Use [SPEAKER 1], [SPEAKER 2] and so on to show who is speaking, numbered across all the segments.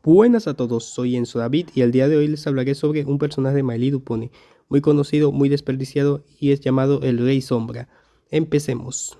[SPEAKER 1] Buenas a todos, soy Enzo David y el día de hoy les hablaré sobre un personaje de My Little Pony, muy conocido, muy desperdiciado y es llamado el Rey Sombra. Empecemos.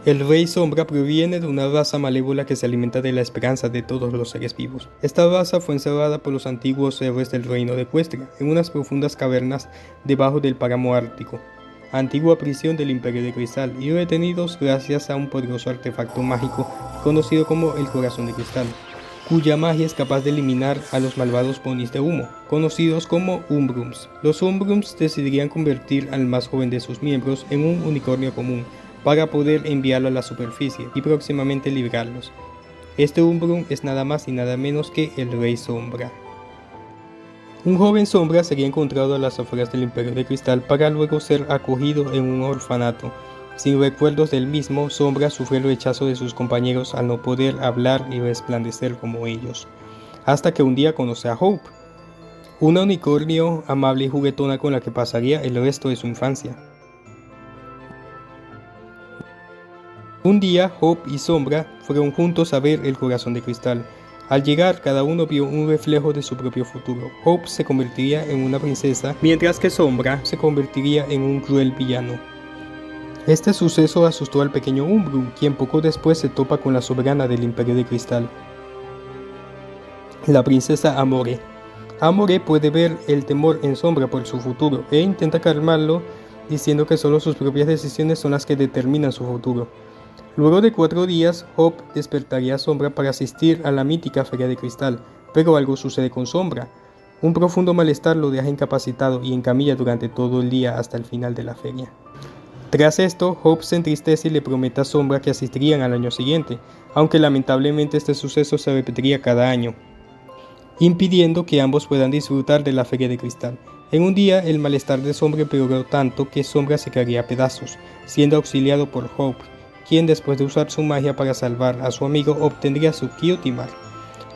[SPEAKER 1] El Rey Sombra proviene de una raza malévola que se alimenta de la esperanza de todos los seres vivos. Esta raza fue encerrada por los antiguos héroes del reino de Equestria, en unas profundas cavernas debajo del páramo ártico, antigua prisión del Imperio de Cristal, y retenidos gracias a un poderoso artefacto mágico conocido como el Corazón de Cristal, cuya magia es capaz de eliminar a los malvados ponis de humo, conocidos como Umbrums. Los Umbrums decidirían convertir al más joven de sus miembros en un unicornio común, para poder enviarlo a la superficie y próximamente liberarlos. Este Umbrum es nada más y nada menos que el Rey Sombra. Un joven sombra sería encontrado a las afueras del Imperio de Cristal para luego ser acogido en un orfanato. Sin recuerdos del mismo, Sombra sufre el rechazo de sus compañeros al no poder hablar y resplandecer como ellos, hasta que un día conoce a Hope, una unicornio amable y juguetona con la que pasaría el resto de su infancia. Un día, Hope y Sombra fueron juntos a ver el Corazón de Cristal. Al llegar, cada uno vio un reflejo de su propio futuro. Hope se convertiría en una princesa, mientras que Sombra se convertiría en un cruel villano. Este suceso asustó al pequeño Umbrum, quien poco después se topa con la soberana del Imperio de Cristal, la princesa Amore. Amore puede ver el temor en Sombra por su futuro e intenta calmarlo, diciendo que solo sus propias decisiones son las que determinan su futuro. Luego de 4 días, Hope despertaría a Sombra para asistir a la mítica Feria de Cristal, pero algo sucede con Sombra. Un profundo malestar lo deja incapacitado y en camilla durante todo el día hasta el final de la feria. Tras esto, Hope se entristece y le promete a Sombra que asistirían al año siguiente, aunque lamentablemente este suceso se repetiría cada año, impidiendo que ambos puedan disfrutar de la Feria de Cristal. En un día, el malestar de Sombra empeoró tanto que Sombra se caería a pedazos, siendo auxiliado por Hope, quien después de usar su magia para salvar a su amigo obtendría su Kyotimar.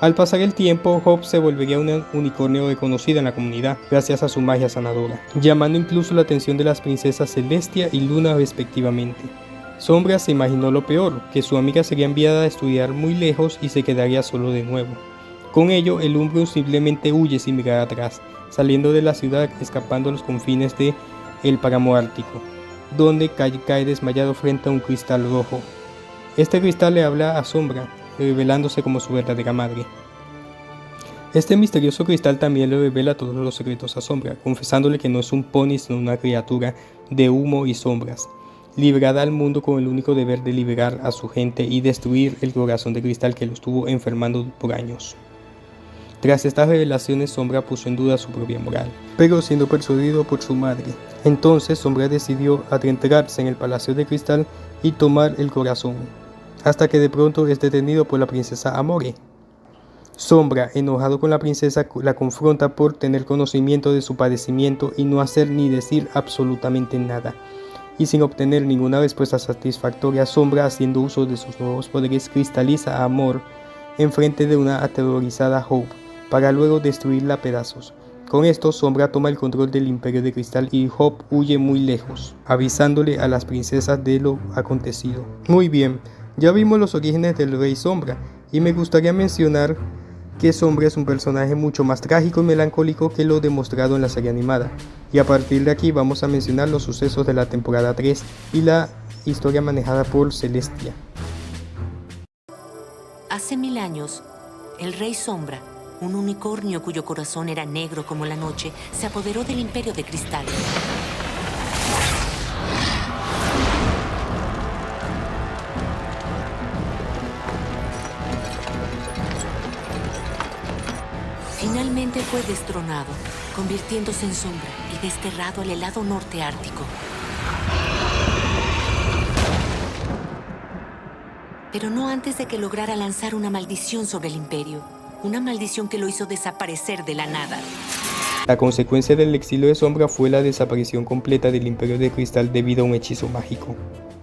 [SPEAKER 1] Al pasar el tiempo, Hope se volvería una unicornio reconocida en la comunidad gracias a su magia sanadora, llamando incluso la atención de las princesas Celestia y Luna respectivamente. Sombra se imaginó lo peor, que su amiga sería enviada a estudiar muy lejos y se quedaría solo de nuevo. Con ello, el Umbrum simplemente huye sin mirar atrás, saliendo de la ciudad escapando a los confines de el páramo ártico, donde cae desmayado frente a un cristal rojo. Este cristal le habla a Sombra, revelándose como su verdadera madre. Este misterioso cristal también le revela todos los secretos a Sombra, confesándole que no es un pony sino una criatura de humo y sombras, liberada al mundo con el único deber de liberar a su gente y destruir el corazón de cristal que lo estuvo enfermando por años. Tras estas revelaciones, Sombra puso en duda su propia moral, pero siendo persuadido por su madre. Entonces Sombra decidió adentrarse en el Palacio de Cristal y tomar el corazón, hasta que de pronto es detenido por la princesa Amore. Sombra, enojado con la princesa, la confronta por tener conocimiento de su padecimiento y no hacer ni decir absolutamente nada. Y sin obtener ninguna respuesta satisfactoria, Sombra, haciendo uso de sus nuevos poderes, cristaliza a Amor enfrente de una aterrorizada Hope, para luego destruirla a pedazos. Con esto, Sombra toma el control del Imperio de Cristal y Hope huye muy lejos, avisándole a las princesas de lo acontecido. Muy bien, ya vimos los orígenes del Rey Sombra, y me gustaría mencionar que Sombra es un personaje mucho más trágico y melancólico que lo demostrado en la serie animada. Y a partir de aquí vamos a mencionar los sucesos de la temporada 3 y la historia manejada por Celestia.
[SPEAKER 2] Hace 1000 años, el Rey Sombra, un unicornio cuyo corazón era negro como la noche, se apoderó del Imperio de Cristal. Finalmente fue destronado, convirtiéndose en Sombra y desterrado al helado norte ártico. Pero no antes de que lograra lanzar una maldición sobre el Imperio. Una maldición que lo hizo desaparecer de la nada.
[SPEAKER 1] La consecuencia del exilio de Sombra fue la desaparición completa del Imperio de Cristal debido a un hechizo mágico.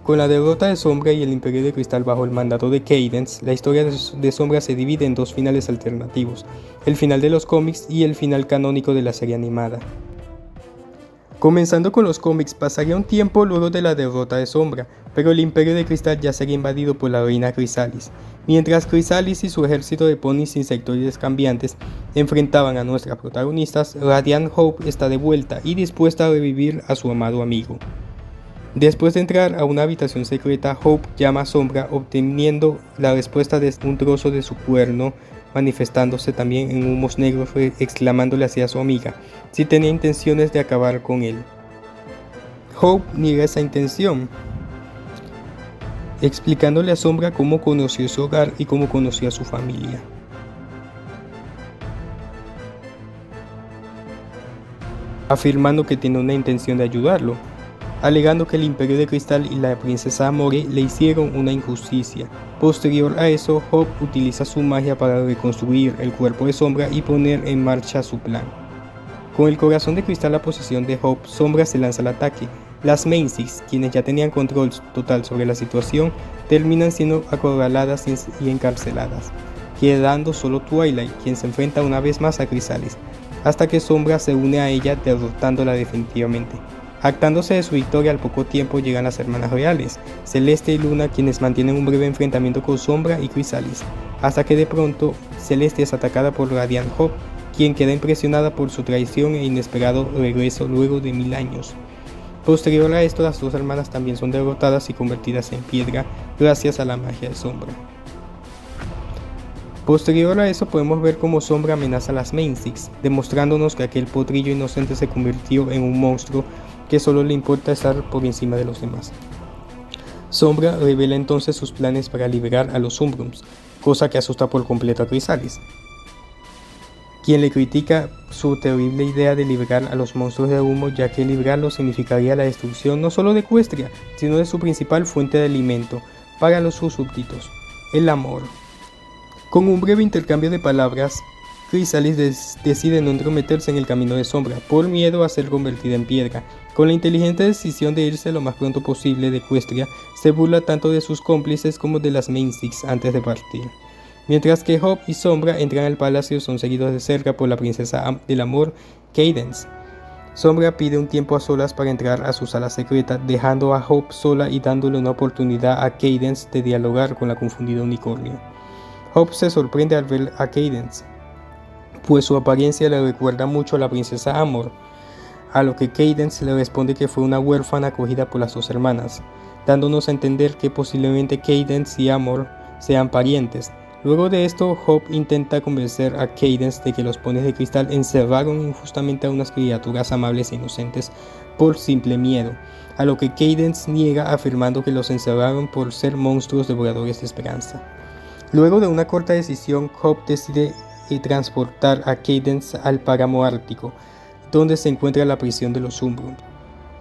[SPEAKER 1] Con la derrota de Sombra y el Imperio de Cristal bajo el mandato de Cadance, la historia de Sombra se divide en 2 finales alternativos, el final de los cómics y el final canónico de la serie animada. Comenzando con los cómics, pasaría un tiempo luego de la derrota de Sombra, pero el Imperio de Cristal ya sería invadido por la reina Chrysalis. Mientras Chrysalis y su ejército de ponis insectoides cambiantes enfrentaban a nuestras protagonistas, Radiant Hope está de vuelta y dispuesta a revivir a su amado amigo. Después de entrar a una habitación secreta, Hope llama a Sombra, obteniendo la respuesta de un trozo de su cuerno, manifestándose también en humos negros, exclamándole hacia su amiga si tenía intenciones de acabar con él. Hope niega esa intención, explicándole a Sombra cómo conoció su hogar y cómo conoció a su familia. Afirmando que tiene una intención de ayudarlo, alegando que el Imperio de Cristal y la princesa Amore le hicieron una injusticia. Posterior a eso, Hope utiliza su magia para reconstruir el cuerpo de Sombra y poner en marcha su plan. Con el corazón de cristal a posesión de Hope, Sombra se lanza al ataque. Las Main Six, quienes ya tenían control total sobre la situación, terminan siendo acorraladas y encarceladas, quedando solo Twilight, quien se enfrenta una vez más a Chrysalis, hasta que Sombra se une a ella derrotándola definitivamente. Jactándose de su victoria, al poco tiempo llegan las hermanas reales, Celeste y Luna, quienes mantienen un breve enfrentamiento con Sombra y Chrysalis, hasta que de pronto Celeste es atacada por Radiant Hope, quien queda impresionada por su traición e inesperado regreso luego de 1000 años. Posterior a esto, las dos hermanas también son derrotadas y convertidas en piedra gracias a la magia de Sombra. Posterior a eso podemos ver cómo Sombra amenaza a las Main Six, demostrándonos que aquel potrillo inocente se convirtió en un monstruo que solo le importa estar por encima de los demás. Sombra revela entonces sus planes para liberar a los Umbrums, cosa que asusta por completo a Chrysalis, quien le critica su terrible idea de liberar a los monstruos de humo, ya que liberarlos significaría la destrucción no solo de Equestria, sino de su principal fuente de alimento para sus súbditos, el amor. Con un breve intercambio de palabras, Chrysalis decide no entrometerse en el camino de Sombra, por miedo a ser convertida en piedra. Con la inteligente decisión de irse lo más pronto posible de Equestria, se burla tanto de sus cómplices como de las Main Six antes de partir. Mientras que Hope y Sombra entran al palacio, son seguidos de cerca por la princesa del amor, Cadence. Sombra pide un tiempo a solas para entrar a su sala secreta, dejando a Hope sola y dándole una oportunidad a Cadence de dialogar con la confundida unicornio. Hope se sorprende al ver a Cadence, pues su apariencia le recuerda mucho a la princesa Amor, a lo que Cadence le responde que fue una huérfana acogida por las dos hermanas, dándonos a entender que posiblemente Cadence y Amor sean parientes. Luego de esto, Hope intenta convencer a Cadence de que los ponis de cristal encerraron injustamente a unas criaturas amables e inocentes por simple miedo, a lo que Cadence niega afirmando que los encerraron por ser monstruos devoradores de esperanza. Luego de una corta decisión, Hope decide transportar a Cadence al páramo ártico, donde se encuentra la prisión de los Umbrums.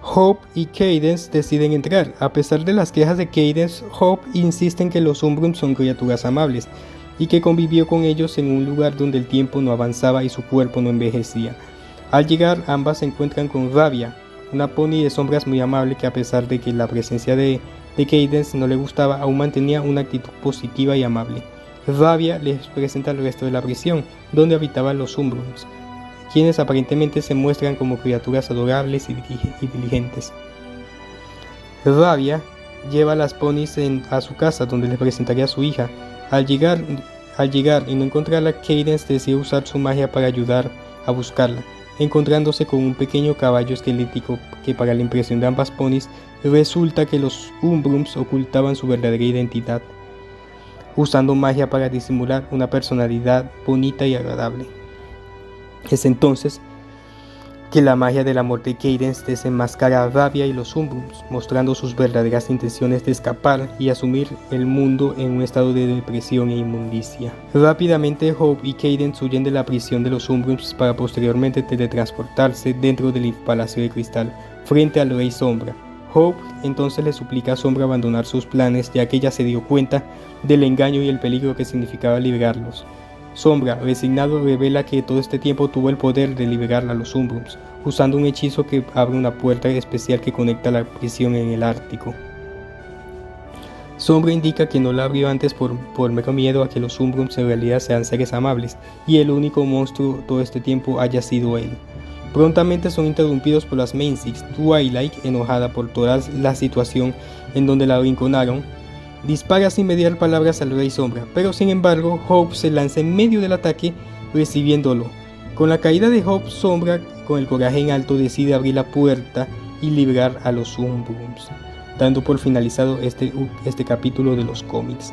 [SPEAKER 1] Hope y Cadence deciden entrar. A pesar de las quejas de Cadence, Hope insiste en que los Umbrums son criaturas amables y que convivió con ellos en un lugar donde el tiempo no avanzaba y su cuerpo no envejecía. Al llegar, ambas se encuentran con Rabia, una pony de sombras muy amable que, a pesar de que la presencia de Cadence no le gustaba, aún mantenía una actitud positiva y amable. Rabia les presenta al resto de la prisión, donde habitaban los Umbrums, quienes aparentemente se muestran como criaturas adorables y diligentes. Rabia lleva a las ponis a su casa, donde les presentaría a su hija. Al llegar y no encontrarla, Cadence decide usar su magia para ayudar a buscarla, encontrándose con un pequeño caballo esquelético que, para la impresión de ambas ponis, resulta que los Umbrums ocultaban su verdadera identidad, usando magia para disimular una personalidad bonita y agradable. Es entonces que la magia del amor de Cadence desenmascara a Rabia y los Umbrums, mostrando sus verdaderas intenciones de escapar y asumir el mundo en un estado de depresión e inmundicia. Rápidamente, Hope y Cadence huyen de la prisión de los Umbrums para posteriormente teletransportarse dentro del Palacio de Cristal, frente al Rey Sombra. Hope entonces le suplica a Sombra abandonar sus planes, ya que ella se dio cuenta del engaño y el peligro que significaba liberarlos. Sombra, resignado, revela que todo este tiempo tuvo el poder de liberar a los Umbrums, usando un hechizo que abre una puerta especial que conecta la prisión en el Ártico. Sombra indica que no la abrió antes por mero miedo a que los Umbrums en realidad sean seres amables, y el único monstruo todo este tiempo haya sido él. Prontamente son interrumpidos por las Main Six. Twilight, enojada por toda la situación en donde la arrinconaron, dispara sin mediar palabras al Rey Sombra, pero sin embargo Hope se lanza en medio del ataque recibiéndolo. Con la caída de Hope, Sombra, con el coraje en alto, decide abrir la puerta y librar a los Umbrums, dando por finalizado este capítulo de los cómics.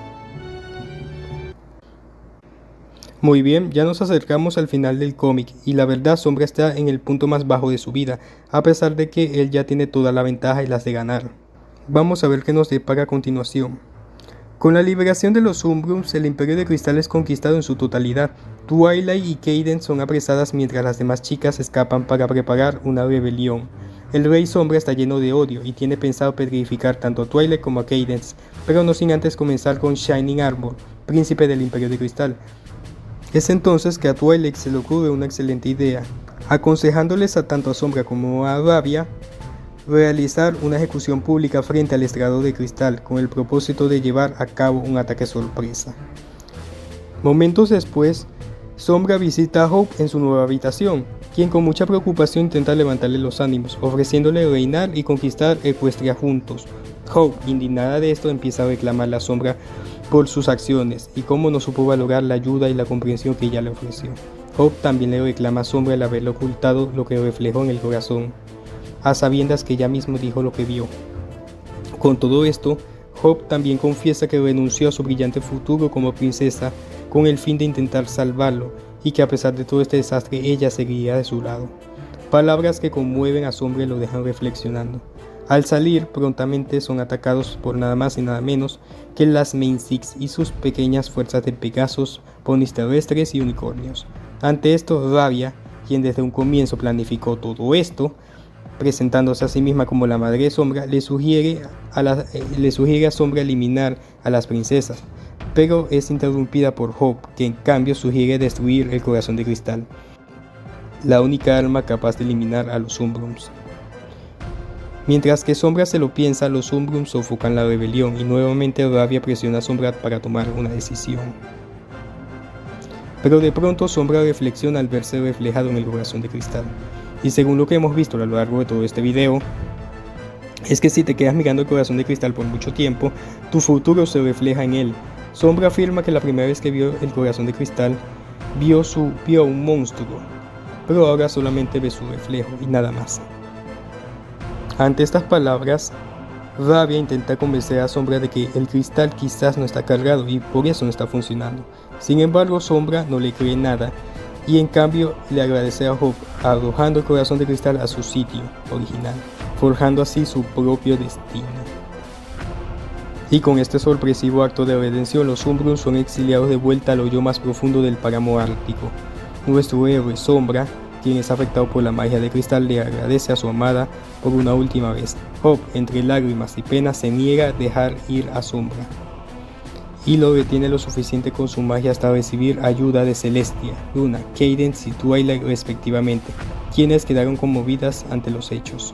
[SPEAKER 1] Muy bien, ya nos acercamos al final del cómic y la verdad Sombra está en el punto más bajo de su vida, a pesar de que él ya tiene toda la ventaja y las de ganar. Vamos a ver qué nos depara a continuación. Con la liberación de los Umbrums, el Imperio de Cristal es conquistado en su totalidad. Twilight y Cadence son apresadas mientras las demás chicas escapan para preparar una rebelión. El Rey Sombra está lleno de odio y tiene pensado petrificar tanto a Twilight como a Cadence, pero no sin antes comenzar con Shining Armor, príncipe del Imperio de Cristal. Es entonces que a Twilight se le ocurre una excelente idea, aconsejándoles a tanto a Sombra como a Rabia realizar una ejecución pública frente al estrado de cristal con el propósito de llevar a cabo un ataque sorpresa. Momentos después, Sombra visita a Hope en su nueva habitación, quien con mucha preocupación intenta levantarle los ánimos, ofreciéndole reinar y conquistar Equestria juntos. Hope, indignada de esto, empieza a reclamar a Sombra por sus acciones y cómo no supo valorar la ayuda y la comprensión que ella le ofreció. Hope también le reclama a Sombra el haberle ocultado lo que reflejó en el corazón, a sabiendas que ella misma dijo lo que vio. Con todo esto, Hope también confiesa que renunció a su brillante futuro como princesa con el fin de intentar salvarlo y que a pesar de todo este desastre ella seguiría de su lado. Palabras que conmueven a Sombra y lo dejan reflexionando. Al salir, prontamente son atacados por nada más y nada menos que las Main Six y sus pequeñas fuerzas de Pegasos, ponis terrestres y unicornios. Ante esto, Rabia, quien desde un comienzo planificó todo esto, presentándose a sí misma como la Madre Sombra, le sugiere a Sombra eliminar a las princesas, pero es interrumpida por Hope, que en cambio sugiere destruir el corazón de cristal, la única arma capaz de eliminar a los Umbrums. Mientras que Sombra se lo piensa, los Umbrums sofocan la rebelión y nuevamente Rabia presiona a Sombra para tomar una decisión. Pero de pronto Sombra reflexiona al verse reflejado en el corazón de cristal. Y según lo que hemos visto a lo largo de todo este video, es que si te quedas mirando el corazón de cristal por mucho tiempo, tu futuro se refleja en él. Sombra afirma que la primera vez que vio el corazón de cristal, vio un monstruo, pero ahora solamente ve su reflejo y nada más. Ante estas palabras, Rabia intenta convencer a Sombra de que el cristal quizás no está cargado y por eso no está funcionando. Sin embargo, Sombra no le cree nada y en cambio le agradece a Hope, arrojando el corazón de cristal a su sitio original, forjando así su propio destino. Y con este sorpresivo acto de redención, los Umbrums son exiliados de vuelta al hoyo más profundo del páramo ártico. Nuestro héroe Sombra, quien es afectado por la magia de cristal, le agradece a su amada por una última vez. Hope, entre lágrimas y penas, se niega a dejar ir a Sombra y lo detiene lo suficiente con su magia hasta recibir ayuda de Celestia, Luna, Cadence y Twilight respectivamente, quienes quedaron conmovidas ante los hechos.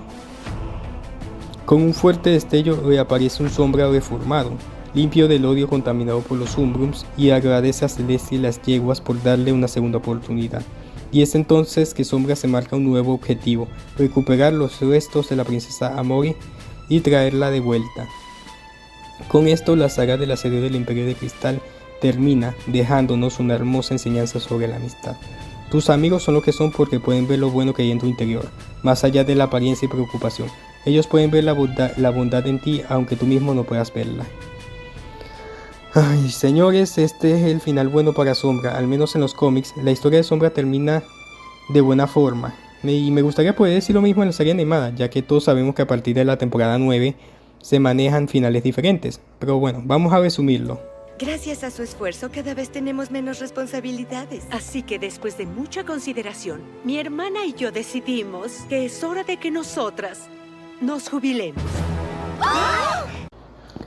[SPEAKER 1] Con un fuerte destello reaparece un Sombra reformado, limpio del odio contaminado por los Umbrums, y agradece a Celestia y las yeguas por darle una segunda oportunidad. Y es entonces que Sombra se marca un nuevo objetivo: recuperar los restos de la princesa Amori y traerla de vuelta. Con esto, la saga del asedio del Imperio de Cristal termina, dejándonos una hermosa enseñanza sobre la amistad. Tus amigos son lo que son porque pueden ver lo bueno que hay en tu interior, más allá de la apariencia y preocupación. Ellos pueden ver la bondad en ti, aunque tú mismo no puedas verla. Ay, señores, este es el final bueno para Sombra, al menos en los cómics. La historia de Sombra termina de buena forma. Y me gustaría poder decir lo mismo en la serie animada, ya que todos sabemos que a partir de la temporada 9 se manejan finales diferentes. Pero bueno, vamos a resumirlo.
[SPEAKER 3] Gracias a su esfuerzo, cada vez tenemos menos responsabilidades.
[SPEAKER 4] Así que después de mucha consideración, mi hermana y yo decidimos que es hora de que nosotras nos jubilemos.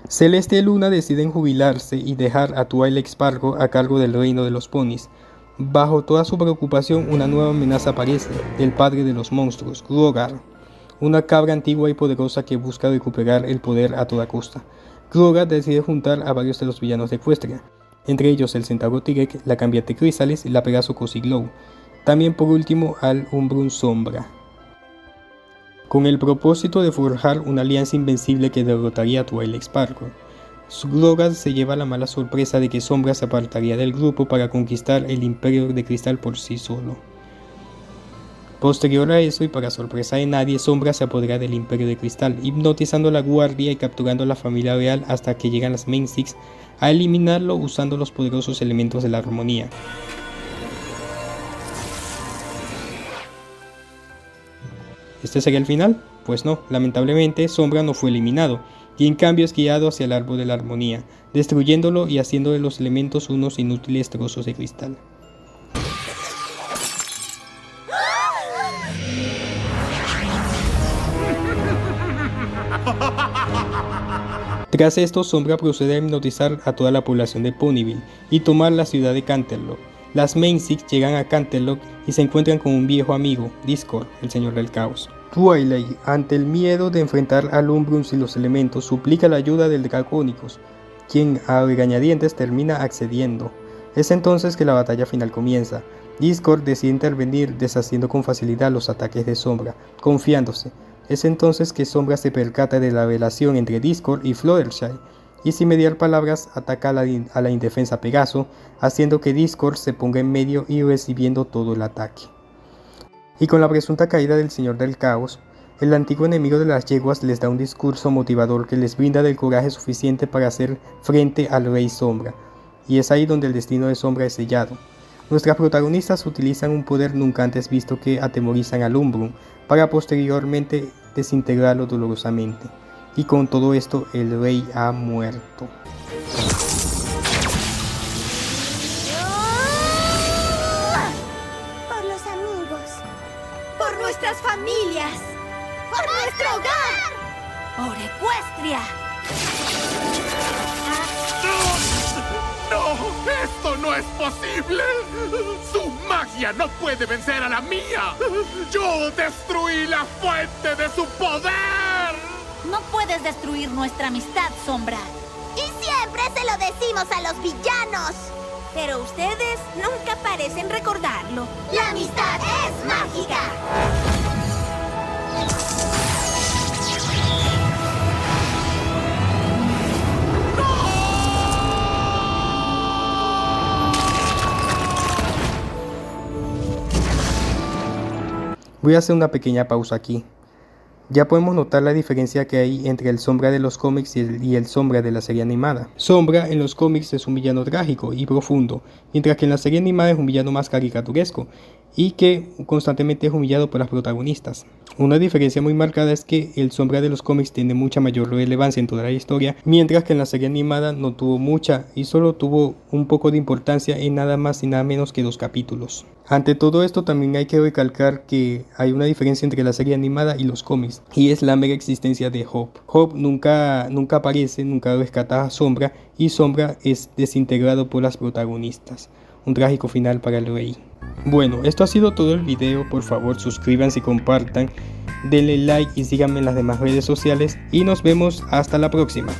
[SPEAKER 1] Celestia y Luna deciden jubilarse y dejar a Twilight Sparkle a cargo del reino de los ponis. Bajo toda su preocupación, una nueva amenaza aparece: el padre de los monstruos, Grogar, una cabra antigua y poderosa que busca recuperar el poder a toda costa. Grogar decide juntar a varios de los villanos de Equestria, entre ellos el centauro Tirek, la cambiante Chrysalis y la Pegaso Cozy Glow, También por último al Umbrum Sombra, con el propósito de forjar una alianza invencible que derrotaría a Twilight Sparkle. Logan se lleva la mala sorpresa de que Sombra se apartaría del grupo para conquistar el Imperio de Cristal por sí solo. Posterior a eso, y para sorpresa de nadie, Sombra se apodera del Imperio de Cristal, hipnotizando a la guardia y capturando a la familia real hasta que llegan las Main Six a eliminarlo usando los poderosos elementos de la armonía. ¿Este sería el final? Pues no, lamentablemente Sombra no fue eliminado, y en cambio es guiado hacia el árbol de la armonía, destruyéndolo y haciendo de los elementos unos inútiles trozos de cristal. Tras esto, Sombra procede a hipnotizar a toda la población de Ponyville y tomar la ciudad de Canterlot. Las Main Six llegan a Canterlot y se encuentran con un viejo amigo, Discord, el señor del caos. Twilight, ante el miedo de enfrentar al Umbrum y los elementos, suplica la ayuda del Draconicus, quien a regañadientes termina accediendo. Es entonces que la batalla final comienza. Discord decide intervenir deshaciendo con facilidad los ataques de Sombra, confiándose. Es entonces que Sombra se percata de la relación entre Discord y Fluttershy, y sin mediar palabras ataca a la indefensa Pegaso, haciendo que Discord se ponga en medio y recibiendo todo el ataque. Y con la presunta caída del Señor del Caos, el antiguo enemigo de las yeguas les da un discurso motivador que les brinda del coraje suficiente para hacer frente al Rey Sombra, y es ahí donde el destino de Sombra es sellado. Nuestras protagonistas utilizan un poder nunca antes visto que atemorizan al Umbrum, para posteriormente desintegrarlo dolorosamente. Y con todo esto, el rey ha muerto.
[SPEAKER 5] Por los amigos, por nuestras familias, por nuestro hogar, por Equestria.
[SPEAKER 6] ¡No! ¡Esto no es posible! ¡Su magia no puede vencer a la mía! ¡Yo destruí la fuente de su poder!
[SPEAKER 5] No puedes destruir nuestra amistad, Sombra. Y siempre se lo decimos a los villanos. Pero ustedes nunca parecen recordarlo. ¡La amistad es mágica!
[SPEAKER 1] Voy a hacer una pequeña pausa aquí. Ya podemos notar la diferencia que hay entre el Sombra de los cómics y el Sombra de la serie animada. Sombra en los cómics es un villano trágico y profundo, mientras que en la serie animada es un villano más caricaturesco y que constantemente es humillado por las protagonistas. Una diferencia muy marcada es que el Sombra de los cómics tiene mucha mayor relevancia en toda la historia, mientras que en la serie animada no tuvo mucha y solo tuvo un poco de importancia en nada más y nada menos que 2 capítulos. Ante todo esto también hay que recalcar que hay una diferencia entre la serie animada y los cómics, y es la mera existencia de Hope. Hope nunca aparece, nunca rescata a Sombra, y Sombra es desintegrado por las protagonistas. Un trágico final para el rey. Bueno, esto ha sido todo el video. Por favor, suscríbanse y compartan, denle like y síganme en las demás redes sociales, y nos vemos hasta la próxima.